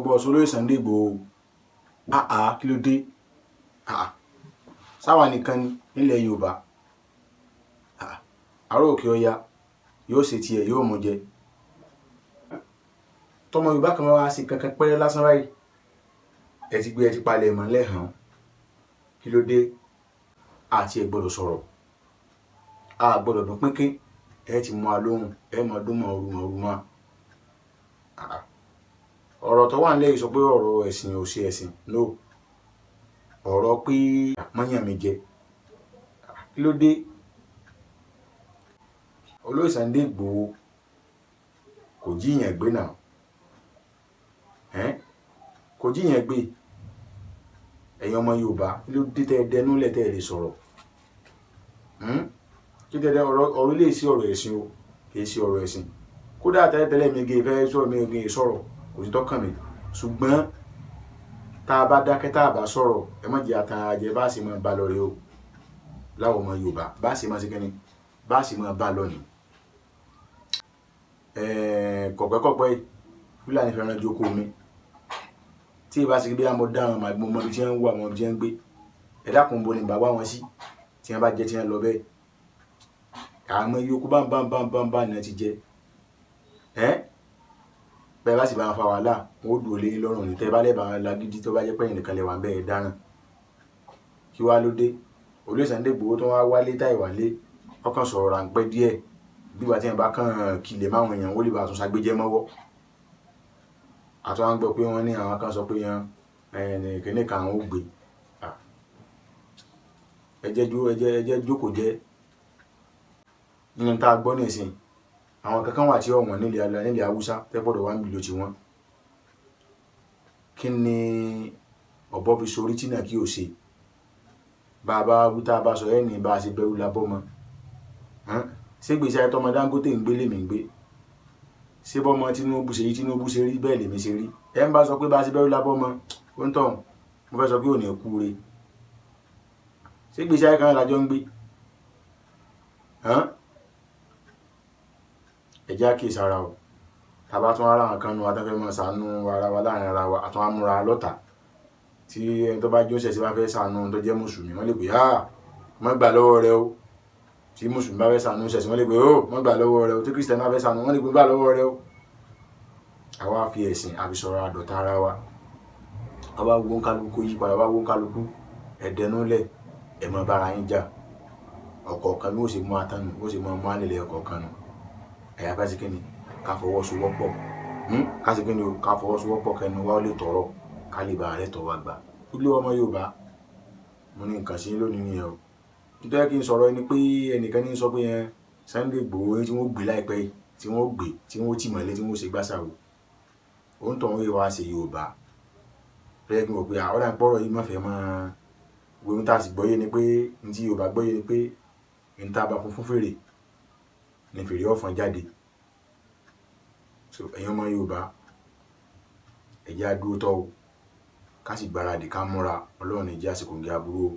gbọ́ sólóyè Sunday Igboho kí ló dé sáwa nìkan nílẹ̀ Yorùbá àárọ̀ òkè ọya yóò ṣe tiẹ̀ yóò mú jẹ tọmọ Yorùbá kan wá sí kankan pẹ́rẹ́ lásán báyìí ẹ ti palẹ̀ mọ́ lẹ́hàn kí ló dé àti ẹ gbọ́dọ̀ sọ̀rọ̀ a gbọ́dọ̀ dún pínpín ẹ ti mú a lóhùn ẹ mọ dún mọ òru mọ ọ̀rọ̀ tó wà nílẹ̀ yìí sọ pé ọ̀rọ̀ ẹ̀sìn ò ṣe ẹ̀sìn no ọ̀rọ̀ pé mọ́yàn mi jẹ kí ló dé olóyè Sunday Igboho kò jíyàn gbé náà kò jíyàn gbé ẹ̀yin ọmọ Yorùbá kí ló dé tẹ́ dẹnu lẹ̀ tẹ́ lè sọ̀rọ̀ kí tẹ́lẹ̀ ọ̀rọ̀ lè sí ọ̀rọ̀ ẹ̀sìn o kì í sí ọ̀rọ̀ ẹ̀sìn kódà tẹ́lẹ̀ mi gé fẹ́ sọ̀rọ̀ mi gé sọ̀rọ̀ kò sí tọ́kàn mi ṣùgbọ́n tá a bá dákẹ́ tá a bá sọ̀rọ̀ ẹ má jẹ́ àtàjẹ bá sì máa bá lọ rẹ o láwọn ọmọ Yorùbá bá sì máa ṣe kẹ́ni bá sì máa bá lọ ni kọ̀pẹ́kọ̀pẹ́ Fúlàní fẹ́ràn jókòó mi tí ìbá sì bí àmọ́ dáhùn àmọ́ ọmọ ibi tí wọ́n ń wà ọmọ ibi tí wọ́n ń gbé ẹ dákun bo ni bàbá wọn sí tí wọ́n bá jẹ́ tí wọ́n lọ bẹ́ẹ̀ àmọ́ yòókù bá ní ti jẹ́ bẹ́ẹ̀ bá sì bá wọn fa wàhálà wọn ó dùn lé lọ́rùn ní tẹ́ bá lẹ́bàá wọn lágídí tó bá jẹ́ pẹ́yìn nìkan lẹ́wà ń bẹ́ẹ̀ dáràn kí wá ló dé olóyè Sunday Igboho tó wá wálé táì wálé ọkàn sọ̀rọ̀ ráńpẹ́ díẹ̀ bí wàá tí wọn bá kàn kílẹ̀ máwọn èèyàn ó lè bá àtúnṣe agbéjẹ́ mọ́wọ́ àtúnṣe wọn gbọ́ pé wọ́n ní àwọn kan sọ pé kìnìún kan àwọn ò gbé ẹjẹ́ jókòó jẹ́ nínú tá a gbọ́ nísìn àwọn kankan wà tí ọ̀wọ̀n nílẹ̀ Haúsá tẹ́pọ̀dọ̀ wá ń bìlò tí wọ́n kí ni ọ̀bọ fi sorí tí náà kí o ṣe bàbá wúta bá sọ ẹ́ ní bá a ṣe bẹ́rù labọ́ mọ́ ṣé gbèsè ayé tọmọ Dangote ń gbé lèmi ń gbé ṣé bọ́mọ Tinubu ṣe rí bẹ́ẹ̀ lèmi ṣe rí ẹ ń bá sọ pé bá a ṣe bẹ́rù labọ́ mọ́ ó ń tàn mo fẹ́ sọ pé ò ní kú re ṣé gbèsè ayé kan lájọ ń gbé ẹjẹ́ àkíyèsí ara o tàbá tún ara nǹkan nu adáfẹ́ mọ́ ṣàánú ara wa láàrin ara wa àtún amúra lọ́tà tí ẹni tó bá jóṣẹ̀ sí bá fẹ́ ṣàánú tó jẹ́ mùsùlùmí wọ́n lè pè mọ́ gbà lọ́wọ́ rẹ o tí mùsùlùmí bá fẹ́ ṣàánú ṣẹ̀sì wọ́n lè pè mọ́ gbà lọ́wọ́ rẹ o tí kírísítẹ́nì bá fẹ́ ṣàánú wọ́n lè pè gbà lọ́wọ́ rẹ o àwa fi ẹ̀sìn àbísọ̀rọ̀ àdọ̀tá ara wa àwa wo ń kálukú yí padà wá wo ń kálukú ẹ̀dẹ̀núlẹ̀ ẹ̀mọ́ bára yín jà ọ̀kọ̀ọ̀kan bí ó sì mú atánu ó sì mú alẹ́lẹ̀ ọ̀kọ̀ọ̀kan nù ẹ̀yà bá sì kí ni ká fọwọ́sowọ́pọ̀ ká sì kí ni ká fọwọ́sowọ́pọ̀ kẹnu wá ó lè tọrọ ká lè bá ààrẹ tọwọ́ àgbà ilé ọmọ Yorùbá mo ní nǹkan sí lónìí nìyẹn o nítorí kí n sọ̀rọ̀ ẹni pé ẹnìkan ní sọ pé Sunday Igboho tí wọ́n gbé láìpẹ́ yìí tí wọ́n tì mọ́lé tí wọ́n ṣe gbàsàwò ó ń tọ̀wọ́n yìí wá ṣe Yorùbá lẹ́yìn kí n wò pé àwọn àpọ̀rọ̀ yìí má fẹ́ máa gbóyún tá a sì gbọ́yé ni pé ní ti Yorùbá gbọ́yé ni pé ní tá a bá fún fèrè ní fèrè ọ̀fọ̀n jáde so ẹ̀yin ọmọ Yorùbá ẹ jẹ́ á dúró tọ́ o ká sì gbáradì ká múra Ọlọ́run ní jẹ́ àsìkò ń gé aburú o.